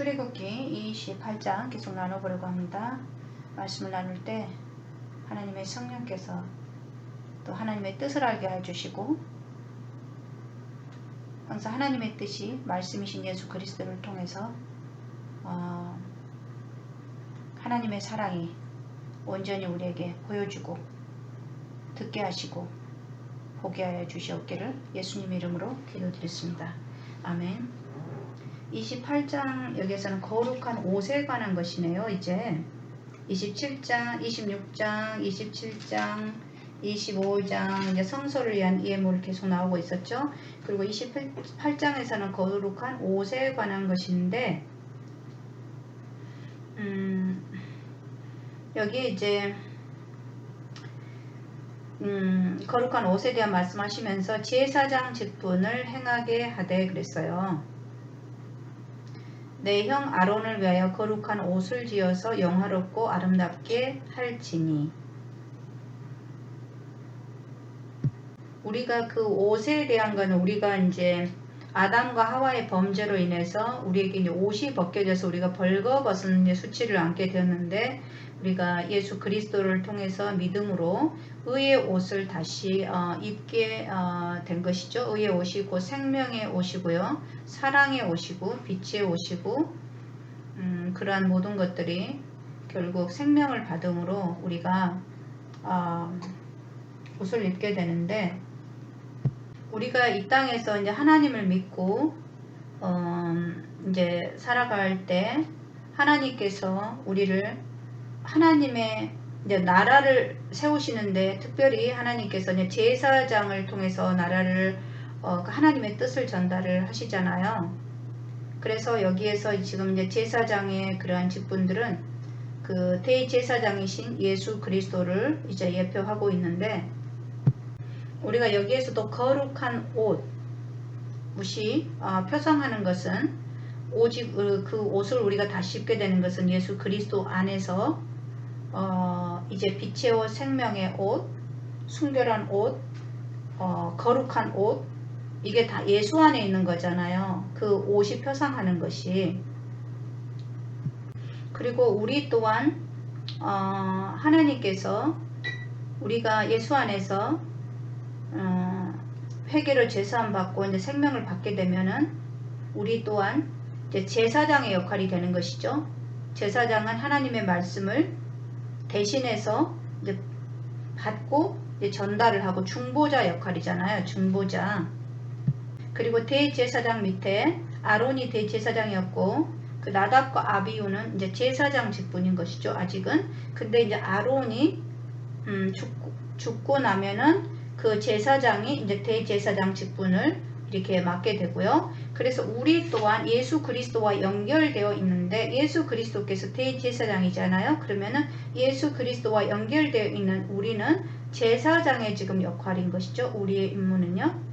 출애굽기 28장 계속 나눠보려고 합니다. 말씀을 나눌 때 하나님의 성령께서 또 하나님의 뜻을 알게 해주시고 항상 하나님의 뜻이 말씀이신 예수 그리스도를 통해서 하나님의 사랑이 온전히 우리에게 보여주고 듣게 하시고 보게 하여 주시옵기를 예수님 이름으로 기도드렸습니다. 아멘. 28장 여기에서는 거룩한 옷에 관한 것이네요. 이제 27장, 26장, 27장, 25장 이제 성소를 위한 예물이 계속 나오고 있었죠. 그리고 28장에서는 거룩한 옷에 관한 것인데 여기 이제 거룩한 옷에 대한 말씀하시면서 제사장 직분을 행하게 하되 그랬어요. 내 형 아론을 위하여 거룩한 옷을 지어서 영화롭고 아름답게 할지니. 우리가 그 옷에 대한 거는 우리가 이제 아담과 하와의 범죄로 인해서 우리에게 이제 옷이 벗겨져서 우리가 벌거벗은 이제 수치를 안게 되었는데 우리가 예수 그리스도를 통해서 믿음으로 의의 옷을 다시 입게 된 것이죠. 의의 옷이 곧 생명의 옷이고요. 사랑의 옷이고 빛의 옷이고 그러한 모든 것들이 결국 생명을 받음으로 우리가 옷을 입게 되는데 우리가 이 땅에서 이제 하나님을 믿고 이제 살아갈 때 하나님께서 우리를 하나님의 이제 나라를 세우시는데 특별히 하나님께서 이제 제사장을 통해서 나라를 하나님의 뜻을 전달을 하시잖아요. 그래서 여기에서 지금 이제 제사장의 그러한 직분들은 그 대제사장이신 예수 그리스도를 이제 예표하고 있는데 우리가 여기에서도 거룩한 옷이 표상하는 것은 오직 그 옷을 우리가 다시 입게 되는 것은 예수 그리스도 안에서 이제 빛의 옷, 생명의 옷, 순결한 옷, 거룩한 옷 이게 다 예수 안에 있는 거잖아요. 그 옷이 표상하는 것이. 그리고 우리 또한 하나님께서 우리가 예수 안에서 회개를 제사함 받고 이제 생명을 받게 되면은 우리 또한 이제 제사장의 역할이 되는 것이죠. 제사장은 하나님의 말씀을 대신해서 이제 받고 이제 전달을 하고 중보자 역할이잖아요. 중보자. 그리고 대제사장 밑에 아론이 대제사장이었고 그 나답과 아비후는 이제 제사장 직분인 것이죠. 아직은. 근데 이제 아론이 죽고 나면은 그 제사장이 이제 대제사장 직분을 이렇게 맡게 되고요. 그래서 우리 또한 예수 그리스도와 연결되어 있는데 예수 그리스도께서 대제사장이잖아요. 그러면은 예수 그리스도와 연결되어 있는 우리는 제사장의 지금 역할인 것이죠. 우리의 임무는요.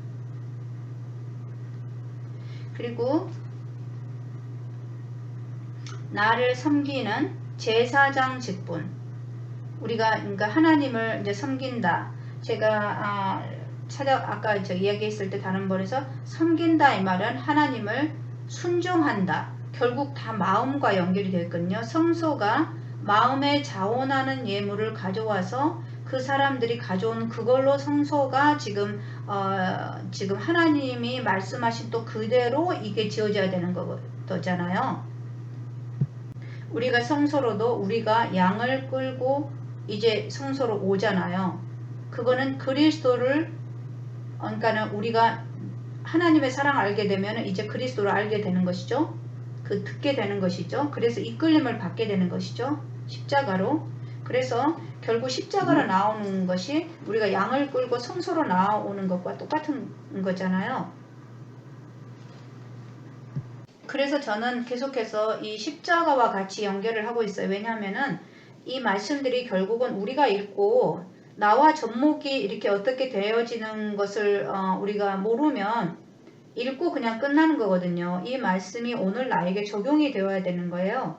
그리고 나를 섬기는 제사장 직분. 우리가 그러니까 하나님을 이제 섬긴다. 제가 아까 이야기했을 때 다른 번에서 섬긴다 이 말은 하나님을 순종한다. 결국 다 마음과 연결이 되어 있거든요. 성소가 마음에 자원하는 예물을 가져와서 그 사람들이 가져온 그걸로 성소가 지금 하나님이 말씀하신 또 그대로 이게 지어져야 되는 거잖아요. 우리가 성소로도 우리가 양을 끌고 이제 성소로 오잖아요. 그거는 그리스도를 그러니까는 우리가 하나님의 사랑을 알게 되면 이제 그리스도를 알게 되는 것이죠. 그 듣게 되는 것이죠. 그래서 이끌림을 받게 되는 것이죠. 십자가로. 그래서 결국 십자가로 나오는 것이 우리가 양을 끌고 성소로 나오는 것과 똑같은 거잖아요. 그래서 저는 계속해서 이 십자가와 같이 연결을 하고 있어요. 왜냐하면은 이 말씀들이 결국은 우리가 읽고 나와 접목이 이렇게 어떻게 되어지는 것을 우리가 모르면 읽고 그냥 끝나는 거거든요. 이 말씀이 오늘 나에게 적용이 되어야 되는 거예요.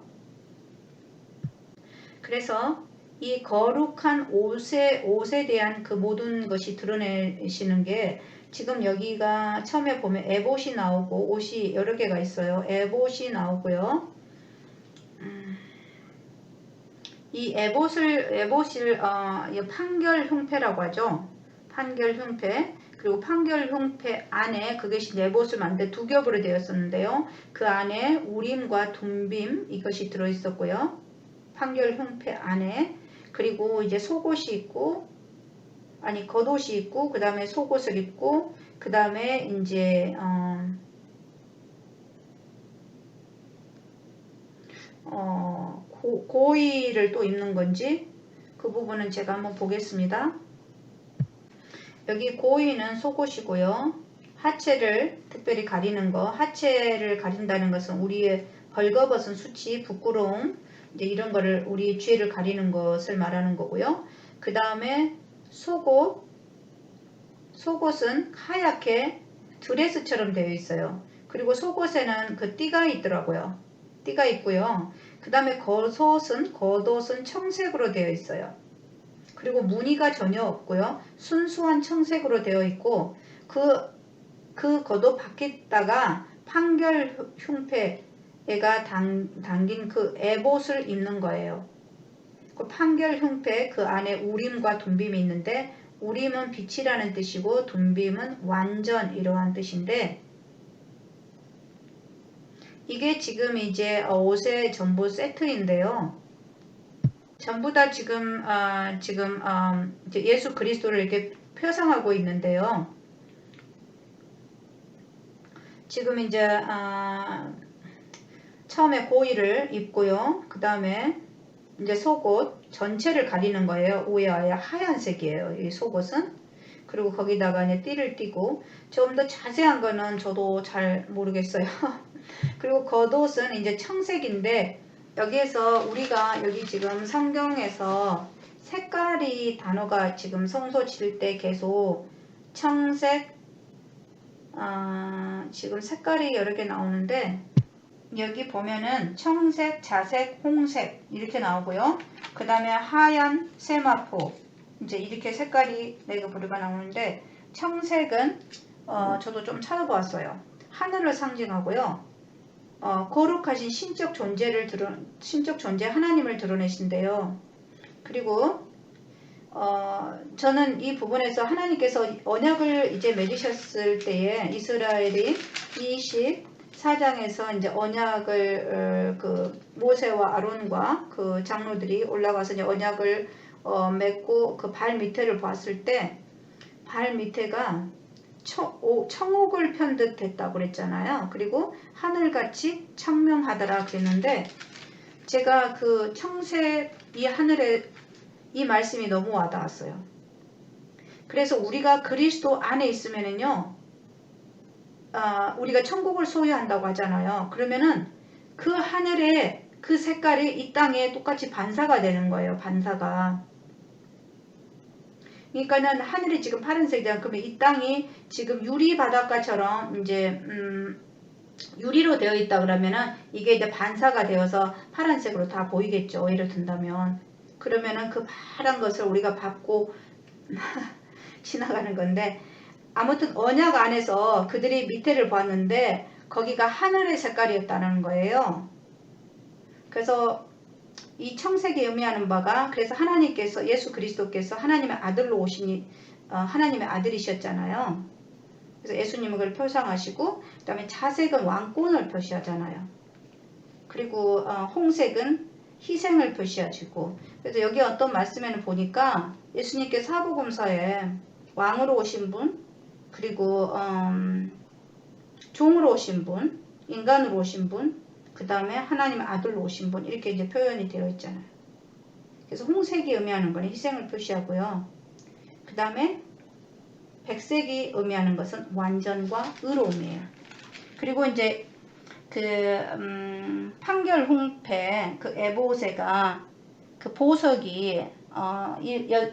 그래서 이 거룩한 옷에 대한 그 모든 것이 드러내시는 게 지금 여기가 처음에 보면 에봇이 나오고 옷이 여러 개가 있어요. 에봇이 나오고요. 이 에봇을 이 판결 흉패라고 하죠. 판결 흉패. 그리고 판결 흉패 안에 그것이 에봇을 만들 두 겹으로 되었었는데요. 그 안에 우림과 둠빔 이것이 들어있었고요. 판결 흉패 안에. 그리고 이제 속옷이 있고, 아니 겉옷이 있고, 그 다음에 속옷을 입고, 그 다음에 이제 고의를 또 입는 건지 그 부분은 제가 한번 보겠습니다. 여기 고의는 속옷이고요. 하체를 특별히 가리는 거, 하체를 가린다는 것은 우리의 벌거벗은 수치, 부끄러움, 이제 이런 거를 우리 죄를 가리는 것을 말하는 거고요. 그 다음에 속옷은 하얗게 드레스처럼 되어 있어요. 그리고 속옷에는 그 띠가 있더라고요. 띠가 있고요. 그 다음에 겉옷은 청색으로 되어 있어요. 그리고 무늬가 전혀 없고요. 순수한 청색으로 되어 있고 그 겉옷 밖에다가 판결 흉패가 당긴 그 에봇을 입는 거예요. 그 판결 흉패 그 안에 우림과 둠빔이 있는데 우림은 빛이라는 뜻이고 둠빔은 완전 이러한 뜻인데 이게 지금 이제 옷의 전부 세트인데요. 전부 다 지금 이제 예수 그리스도를 이렇게 표상하고 있는데요. 지금 이제 처음에 고의를 입고요. 그 다음에 이제 속옷 전체를 가리는 거예요. 위에 하얀색이에요. 이 속옷은. 그리고 거기다가 이제 띠를 띠고 좀 더 자세한 거는 저도 잘 모르겠어요. 그리고 겉옷은 이제 청색인데 여기에서 우리가 여기 지금 성경에서 색깔이 단어가 지금 성소 지을 때 계속 청색 지금 색깔이 여러 개 나오는데 여기 보면은 청색, 자색, 홍색 이렇게 나오고요. 그 다음에 하얀, 세마포 이제 이렇게 색깔이 4개가 나오는데 청색은 저도 좀 찾아보았어요. 하늘을 상징하고요. 거룩하신 신적 존재 하나님을 드러내신대요. 그리고 저는 이 부분에서 하나님께서 언약을 이제 맺으셨을 때에 이스라엘이 24장에서 이제 언약을 그 모세와 아론과 그 장로들이 올라가서 이제 언약을 맺고 그 발 밑에를 봤을 때 발 밑에가 청옥을 편듯 했다고 그랬잖아요. 그리고 하늘같이 청명하더라 그랬는데 제가 그 청색 이 하늘에 이 말씀이 너무 와닿았어요. 그래서 우리가 그리스도 안에 있으면은요, 우리가 천국을 소유한다고 하잖아요. 그러면은 그 하늘에 그 색깔이 이 땅에 똑같이 반사가 되는 거예요. 반사가. 그러니까는 하늘이 지금 파란색이잖아요. 그러면 이 땅이 지금 유리 바닷가처럼 이제 유리로 되어 있다 그러면은 이게 이제 반사가 되어서 파란색으로 다 보이겠죠. 예를 든다면. 그러면은 그 파란 것을 우리가 받고 지나가는 건데 아무튼 언약 안에서 그들이 밑에를 봤는데 거기가 하늘의 색깔이었다는 거예요. 그래서 이 청색이 의미하는 바가 그래서 하나님께서 예수 그리스도께서 하나님의 아들로 오시니 하나님의 아들이셨잖아요. 그래서 예수님은 그걸 표상하시고 그 다음에 자색은 왕권을 표시하잖아요. 그리고 홍색은 희생을 표시하시고 그래서 여기 어떤 말씀에는 보니까 예수님께 사복음서에 왕으로 오신 분 그리고 종으로 오신 분 인간으로 오신 분 그 다음에 하나님의 아들로 오신 분 이렇게 이제 표현이 되어 있잖아요. 그래서 홍색이 의미하는 것은 희생을 표시하고요. 그 다음에 백색이 의미하는 것은 완전과 의로움이에요. 그리고 이제 그 판결 홍패 그 에봇에가 그 보석이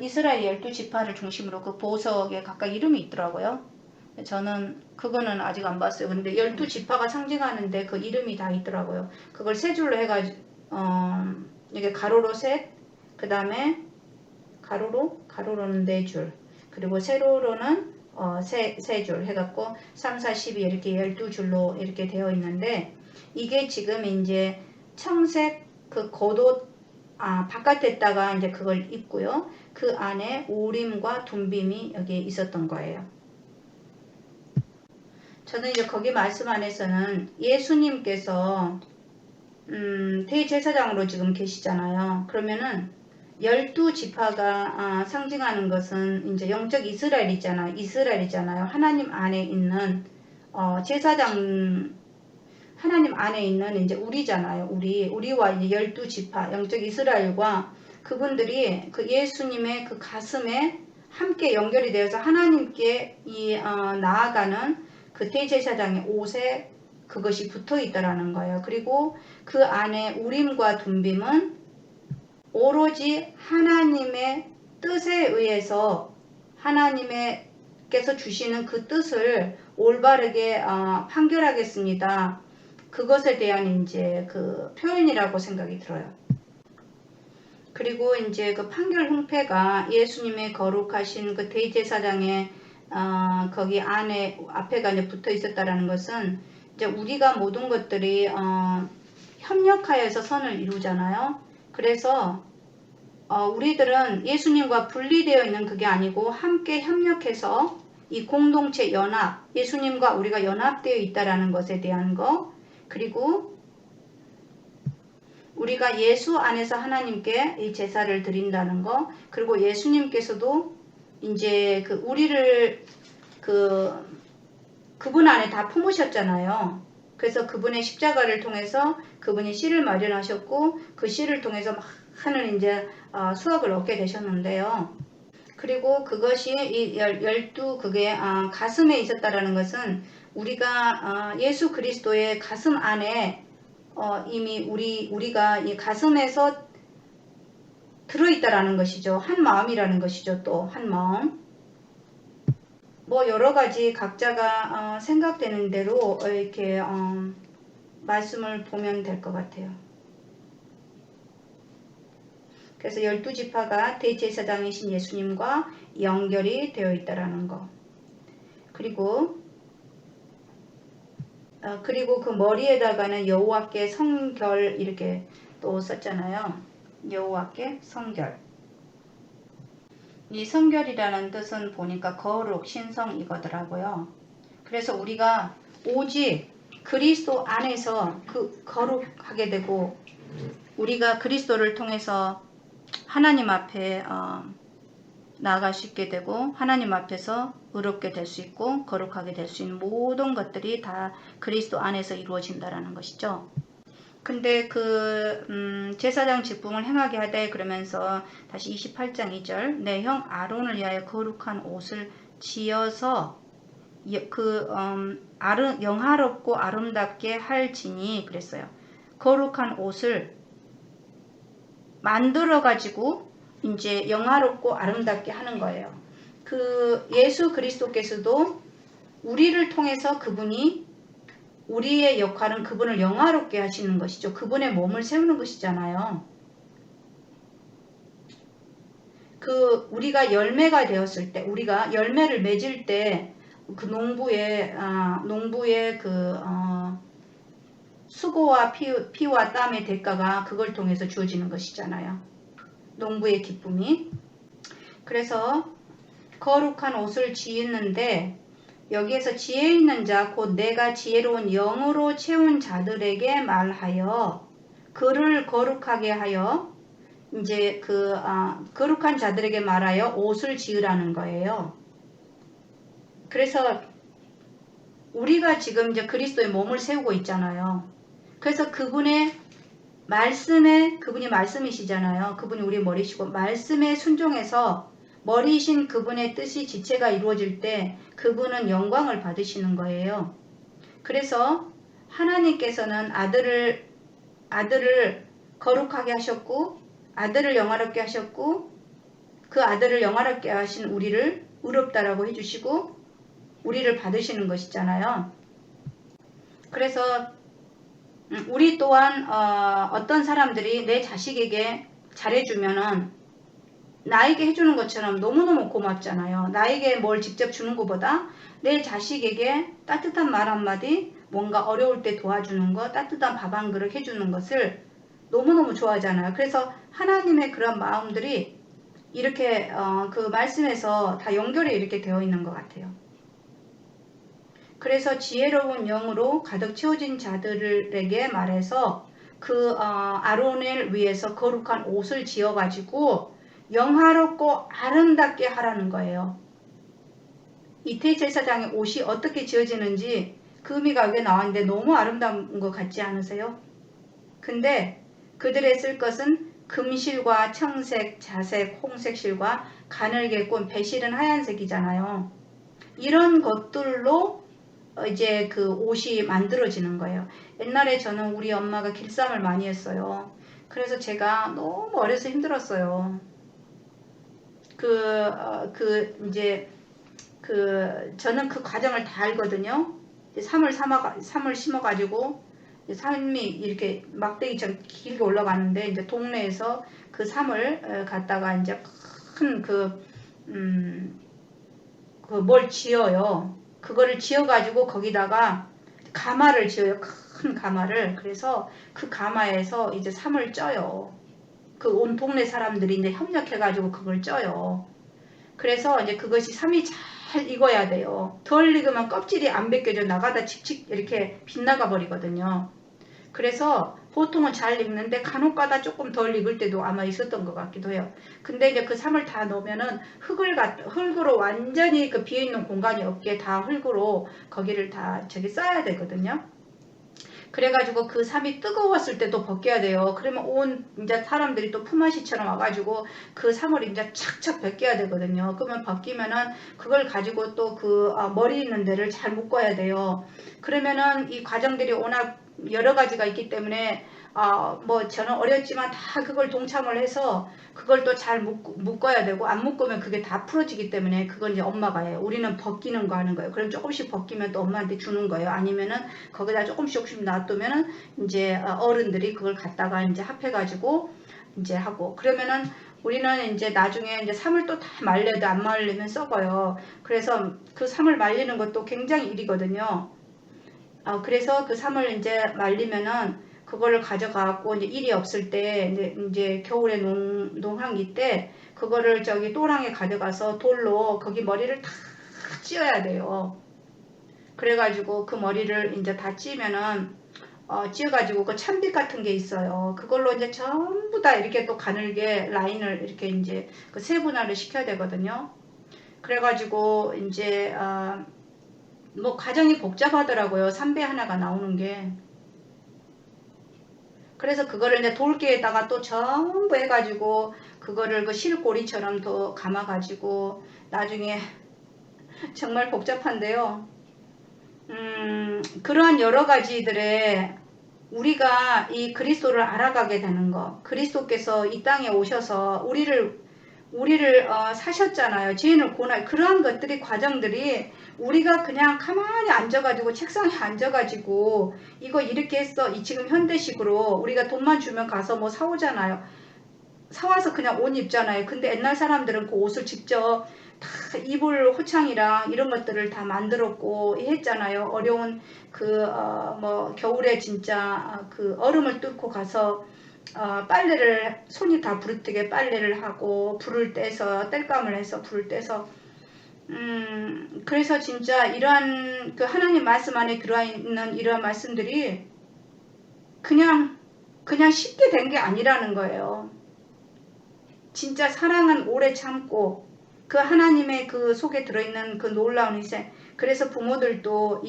이스라엘 12지파를 중심으로 그 보석에 각각 이름이 있더라고요. 저는 그거는 아직 안 봤어요. 근데 12지파가 상징하는데 그 이름이 다 있더라고요. 그걸 세 줄로 해가지고 이게 가로로 셋, 그 다음에 가로로는 4줄, 그리고 세로로는 세 줄 해갖고 3, 4, 12 이렇게 12줄로 이렇게 되어 있는데 이게 지금 이제 청색, 그 겉옷 바깥에다가 이제 그걸 입고요. 그 안에 우림과 둠빔이 여기에 있었던 거예요. 저는 이제 거기 말씀 안에서는 예수님께서 대제사장으로 지금 계시잖아요. 그러면은 12지파가 상징하는 것은 이제 영적 이스라엘이잖아요. 하나님 안에 있는 제사장, 하나님 안에 있는 이제 우리잖아요. 우리와 이제 12지파 영적 이스라엘과 그분들이 그 예수님의 그 가슴에 함께 연결이 되어서 하나님께 나아가는 그 대제사장의 옷에 그것이 붙어 있다라는 거예요. 그리고 그 안에 우림과 둠빔은 오로지 하나님의 뜻에 의해서 하나님께서 주시는 그 뜻을 올바르게 판결하겠습니다. 그것에 대한 이제 그 표현이라고 생각이 들어요. 그리고 이제 그 판결 흥패가 예수님의 거룩하신 그 대제사장의 거기 안에 앞에가 이제 붙어 있었다라는 것은 이제 우리가 모든 것들이 협력하여서 선을 이루잖아요. 그래서 우리들은 예수님과 분리되어 있는 그게 아니고 함께 협력해서 이 공동체 연합, 예수님과 우리가 연합되어 있다라는 것에 대한 거, 그리고 우리가 예수 안에서 하나님께 이 제사를 드린다는 거, 그리고 예수님께서도 이제 그 우리를 그분 안에 다 품으셨잖아요. 그래서 그분의 십자가를 통해서 그분이 씨를 마련하셨고 그 씨를 통해서 많은 이제 수확을 얻게 되셨는데요. 그리고 그것이 이 12 그게 가슴에 있었다라는 것은 우리가 예수 그리스도의 가슴 안에 이미 우리가 이 가슴에서 들어있다라는 것이죠. 한 마음이라는 것이죠. 또 한 마음. 뭐 여러 가지 각자가 생각되는 대로 이렇게 말씀을 보면 될 것 같아요. 그래서 12지파가 대제사장이신 예수님과 연결이 되어 있다라는 거. 그리고 그 머리에다가는 여호와께 성결 이렇게 또 썼잖아요. 여호와께 성결. 이 성결이라는 뜻은 보니까 거룩, 신성 이거더라고요. 그래서 우리가 오직 그리스도 안에서 그 거룩하게 되고 우리가 그리스도를 통해서 하나님 앞에 나아갈 수 있게 되고 하나님 앞에서 의롭게 될 수 있고 거룩하게 될 수 있는 모든 것들이 다 그리스도 안에서 이루어진다라는 것이죠. 근데 그 제사장 직분을 행하게 하되 그러면서 다시 28장 2절 내 형 아론을 위하여 거룩한 옷을 지어서 영화롭고 아름답게 할지니 그랬어요. 거룩한 옷을 만들어 가지고 이제 영화롭고 아름답게 하는 거예요. 그 예수 그리스도께서도 우리를 통해서 그분이 우리의 역할은 그분을 영화롭게 하시는 것이죠. 그분의 몸을 세우는 것이잖아요. 우리가 열매가 되었을 때, 우리가 열매를 맺을 때, 그 농부의 수고와 피와 땀의 대가가 그걸 통해서 주어지는 것이잖아요. 농부의 기쁨이. 그래서 거룩한 옷을 지었는데, 여기에서 지혜 있는 자 곧 내가 지혜로운 영으로 채운 자들에게 말하여 그를 거룩하게 하여 이제 거룩한 자들에게 말하여 옷을 지으라는 거예요. 그래서 우리가 지금 이제 그리스도의 몸을 세우고 있잖아요. 그래서 그분이 말씀이시잖아요. 그분이 우리 머리시고 말씀에 순종해서 머리이신 그분의 뜻이 지체가 이루어질 때 그분은 영광을 받으시는 거예요. 그래서 하나님께서는 아들을 거룩하게 하셨고 아들을 영화롭게 하셨고 그 아들을 영화롭게 하신 우리를 의롭다라고 해주시고 우리를 받으시는 것이잖아요. 그래서 우리 또한 어떤 사람들이 내 자식에게 잘해주면은 나에게 해주는 것처럼 너무너무 고맙잖아요. 나에게 뭘 직접 주는 것보다 내 자식에게 따뜻한 말 한마디, 뭔가 어려울 때 도와주는 것, 따뜻한 밥 한 그릇 해주는 것을 너무너무 좋아하잖아요. 그래서 하나님의 그런 마음들이 이렇게 그 말씀에서 다 연결이 이렇게 되어 있는 것 같아요. 그래서 지혜로운 영으로 가득 채워진 자들에게 말해서 그 아론을 위해서 거룩한 옷을 지어가지고 영화롭고 아름답게 하라는 거예요. 이 대제사장의 옷이 어떻게 지어지는지 그 의미가 여기 나왔는데 너무 아름다운 것 같지 않으세요? 근데 그들의 쓸 것은 금실과 청색, 자색, 홍색 실과 가늘게 꼰 배실은 하얀색이잖아요. 이런 것들로 이제 그 옷이 만들어지는 거예요. 옛날에 저는 우리 엄마가 길쌈을 많이 했어요. 그래서 제가 너무 어려서 힘들었어요. 이제 저는 그 과정을 다 알거든요. 삶을 심어가지고 삶이 이렇게 막대기처럼 길게 올라가는데 이제 동네에서 그 삶을 갖다가 이제 큰 뭘 지어요. 그거를 지어가지고 거기다가 가마를 지어요. 큰 가마를. 그래서 그 가마에서 이제 삶을 쪄요. 그 온 동네 사람들이 이제 협력해가지고 그걸 쪄요. 그래서 이제 그것이 삶이 잘 익어야 돼요. 덜 익으면 껍질이 안 벗겨져 나가다 칙칙 이렇게 빗나가 버리거든요. 그래서 보통은 잘 익는데 간혹가다 조금 덜 익을 때도 아마 있었던 것 같기도 해요. 근데 이제 그 삶을 다 넣으면은 흙으로 완전히 그 비어있는 공간이 없게 다 흙으로 거기를 다 쌓아야 되거든요. 그래가지고 그 삶이 뜨거웠을 때 또 벗겨야 돼요. 그러면 온 이제 사람들이 또 품앗이처럼 와가지고 그 삶을 이제 착착 벗겨야 되거든요. 그러면 벗기면은 그걸 가지고 또 머리 있는 데를 잘 묶어야 돼요. 그러면은 이 과정들이 워낙 여러 가지가 있기 때문에 뭐 저는 어렸지만 다 그걸 동참을 해서 그걸 또 잘 묶어야 되고 안 묶으면 그게 다 풀어지기 때문에 그건 이제 엄마가 해요. 우리는 벗기는 거 하는 거예요. 그럼 조금씩 벗기면 또 엄마한테 주는 거예요. 아니면은 거기다 조금씩 놔두면은 이제 어른들이 그걸 갖다가 이제 합해가지고 이제 하고 그러면은 우리는 이제 나중에 이제 삶을 또 다 말려야 돼. 안 말리면 썩어요. 그래서 그 삶을 말리는 것도 굉장히 일이거든요. 그래서 그 삶을 이제 말리면은 그거를 가져가고 이제 일이 없을 때 이제 겨울에 농한기 때 그거를 저기 또랑에 가져가서 돌로 거기 머리를 다 찧어야 돼요. 그래가지고 그 머리를 이제 다 찧으면은 찧어가지고 그 찬빛 같은 게 있어요. 그걸로 이제 전부 다 이렇게 또 가늘게 라인을 이렇게 이제 그 세분화를 시켜야 되거든요. 그래가지고 이제 뭐 과정이 복잡하더라고요. 삼배 하나가 나오는 게. 그래서 그거를 이제 돌개에다가 또 전부 해가지고 그거를 그 실꼬리처럼 또 감아가지고 나중에 정말 복잡한데요. 그러한 여러 가지들의 우리가 이 그리스도를 알아가게 되는 거, 그리스도께서 이 땅에 오셔서 우리를 사셨잖아요. 죄인을 고날 그러한 것들이 과정들이 우리가 그냥 가만히 앉아가지고 책상에 앉아가지고 이거 이렇게 했어. 이 지금 현대식으로 우리가 돈만 주면 가서 뭐 사오잖아요. 사와서 그냥 옷 입잖아요. 근데 옛날 사람들은 그 옷을 직접 다 이불 호창이랑 이런 것들을 다 만들었고 했잖아요. 어려운 뭐 겨울에 진짜 그 얼음을 뚫고 가서 빨래를 손이 다 부르뜨게 빨래를 하고 불을 떼서 땔감을 해서 불을 떼서 그래서 진짜 이러한 그 하나님 말씀 안에 들어있는 이러한 말씀들이 그냥 쉽게 된 게 아니라는 거예요. 진짜 사랑은 오래 참고 그 하나님의 그 속에 들어있는 그 놀라운 희생. 그래서 부모들도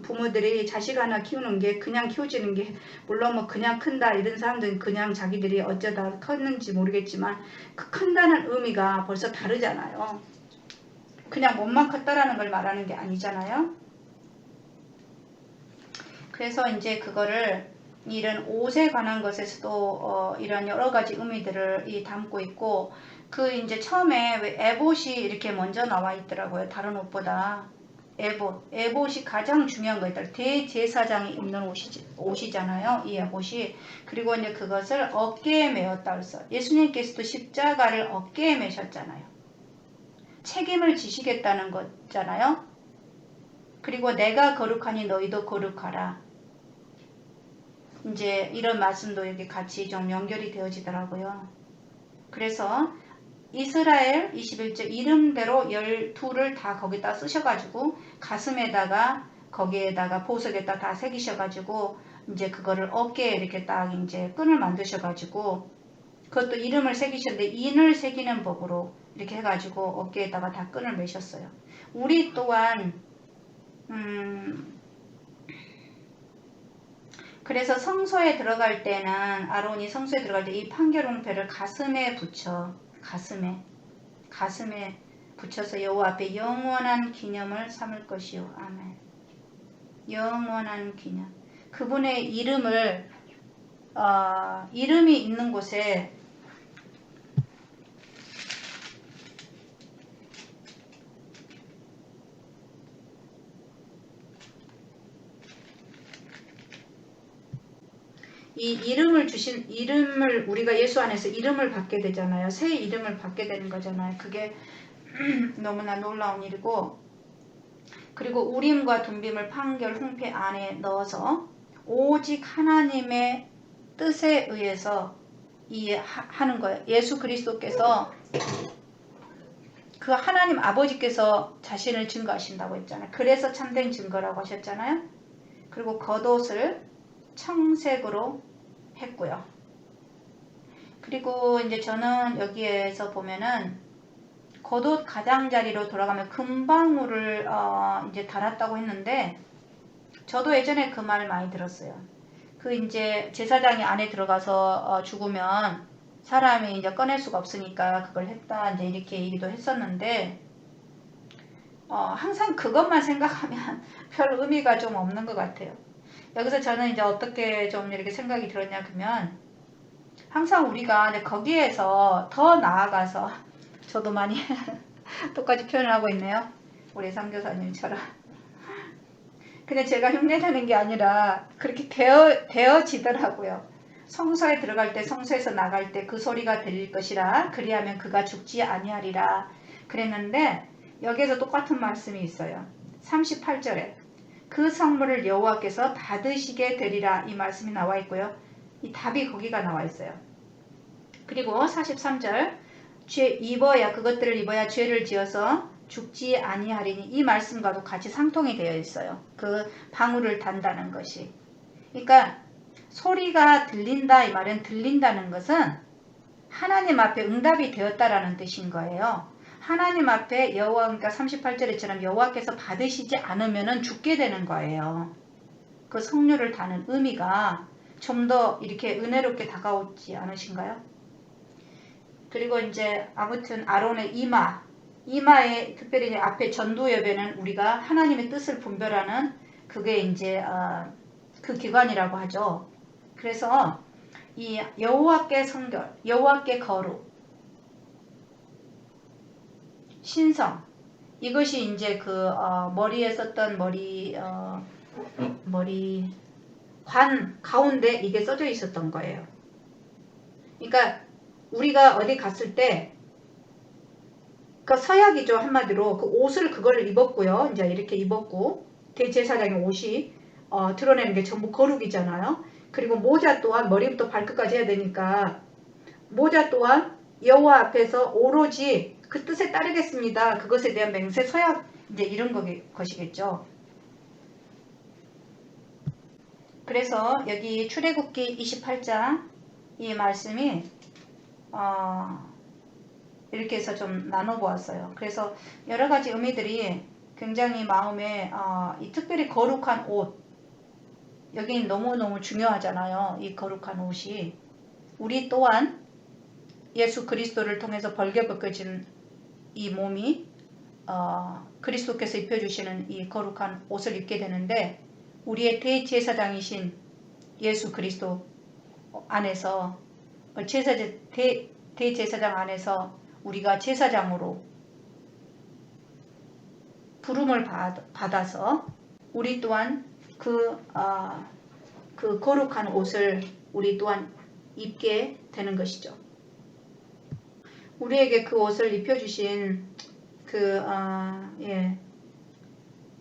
부모들이 자식 하나 키우는 게 그냥 키워지는 게 물론 뭐 그냥 큰다 이런 사람들은 그냥 자기들이 어쩌다 컸는지 모르겠지만 그 큰다는 의미가 벌써 다르잖아요. 그냥 몸만 컸다라는 걸 말하는 게 아니잖아요. 그래서 이제 그거를 이런 옷에 관한 것에서도 이런 여러 가지 의미들을 담고 있고 이제 처음에 왜 에봇이 이렇게 먼저 나와 있더라고요. 다른 옷보다. 에봇이 가장 중요한 거있다. 대제사장이 입는 옷이잖아요. 이 에봇이. 그리고 이제 그것을 어깨에 메었다 그래서 예수님께서도 십자가를 어깨에 메셨잖아요. 책임을 지시겠다는 거잖아요. 그리고 내가 거룩하니 너희도 거룩하라. 이제 이런 말씀도 여기 같이 좀 연결이 되어지더라고요. 그래서 이스라엘 21절 이름대로 12를 다 거기다 쓰셔가지고 가슴에다가 거기에다가 보석에다 다 새기셔가지고 이제 그거를 어깨에 이렇게 딱 이제 끈을 만드셔가지고 그것도 이름을 새기셨는데 인을 새기는 법으로 이렇게 해가지고 어깨에다가 다 끈을 매셨어요. 우리 또한 그래서 성소에 들어갈 때는 아론이 성소에 들어갈 때 이 판결홍패를 가슴에 붙여 가슴에 붙여서 여호와 앞에 영원한 기념을 삼을 것이요. 아멘. 영원한 기념. 그분의 이름을 이름이 있는 곳에 이 이름을 주신 이름을 우리가 예수 안에서 이름을 받게 되잖아요. 새 이름을 받게 되는 거잖아요. 그게 너무나 놀라운 일이고 그리고 우림과 둠빔을 판결 홍패 안에 넣어서 오직 하나님의 뜻에 의해서 하는 거예요. 예수 그리스도께서 그 하나님 아버지께서 자신을 증거하신다고 했잖아요. 그래서 참된 증거라고 하셨잖아요. 그리고 겉옷을 청색으로 했고요. 그리고 이제 저는 여기에서 보면은 겉옷 가장자리로 돌아가면 금방울을 이제 달았다고 했는데 저도 예전에 그 말 많이 들었어요. 그 이제 제사장이 안에 들어가서 죽으면 사람이 이제 꺼낼 수가 없으니까 그걸 했다 이제 이렇게 얘기도 했었는데 항상 그것만 생각하면 별 의미가 좀 없는 것 같아요. 여기서 저는 이제 어떻게 좀 이렇게 생각이 들었냐 그러면 항상 우리가 이제 거기에서 더 나아가서 저도 많이 똑같이 표현을 하고 있네요. 우리 선교사님처럼. 근데 제가 흉내내는 게 아니라 그렇게 되어지더라고요. 성소에 들어갈 때 성소에서 나갈 때 그 소리가 들릴 것이라 그리하면 그가 죽지 아니하리라 그랬는데 여기에서 똑같은 말씀이 있어요. 38절에 그 성물을 여호와께서 받으시게 되리라 이 말씀이 나와 있고요. 이 답이 거기가 나와 있어요. 그리고 43절 그것들을 입어야 죄를 지어서 죽지 아니하리니 이 말씀과도 같이 상통이 되어 있어요. 그 방울을 단다는 것이. 그러니까 소리가 들린다 이 말은 들린다는 것은 하나님 앞에 응답이 되었다라는 뜻인 거예요. 하나님 앞에 여호와 그러니까 38절에처럼 여호와께서 받으시지 않으면 죽게 되는 거예요. 그 성류를 다는 의미가 좀 더 이렇게 은혜롭게 다가오지 않으신가요? 그리고 이제 아무튼 아론의 이마에 특별히 앞에 전도여배는 우리가 하나님의 뜻을 분별하는 그게 이제 그 기관이라고 하죠. 그래서 이 여호와께 성결, 여호와께 거룩, 신성 이것이 이제 그 머리에 썼던 머리 관 가운데 이게 써져 있었던 거예요. 그러니까 우리가 어디 갔을 때 그 서약이죠. 한마디로 그 옷을 그걸 입었고요. 이제 이렇게 입었고 대제사장의 옷이 드러내는 게 전부 거룩이잖아요. 그리고 모자 또한 머리부터 발끝까지 해야 되니까 모자 또한 여호와 앞에서 오로지 그 뜻에 따르겠습니다. 그것에 대한 맹세 서약 이제 이런 것이겠죠. 그래서 여기 출애굽기 28장 이 말씀이 이렇게 해서 좀 나눠보았어요. 그래서 여러 가지 의미들이 굉장히 마음에 이 특별히 거룩한 옷 여긴 너무너무 중요하잖아요. 이 거룩한 옷이 우리 또한 예수 그리스도를 통해서 벌게 벗겨진 이 몸이 그리스도께서 입혀주시는 이 거룩한 옷을 입게 되는데 우리의 대제사장이신 예수 그리스도 안에서 대제사장 안에서 우리가 제사장으로 부름을 받아서 우리 또한 그 거룩한 옷을 우리 또한 입게 되는 것이죠. 우리에게 그 옷을 입혀주신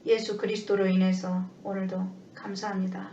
예수 그리스도로 인해서 오늘도 감사합니다.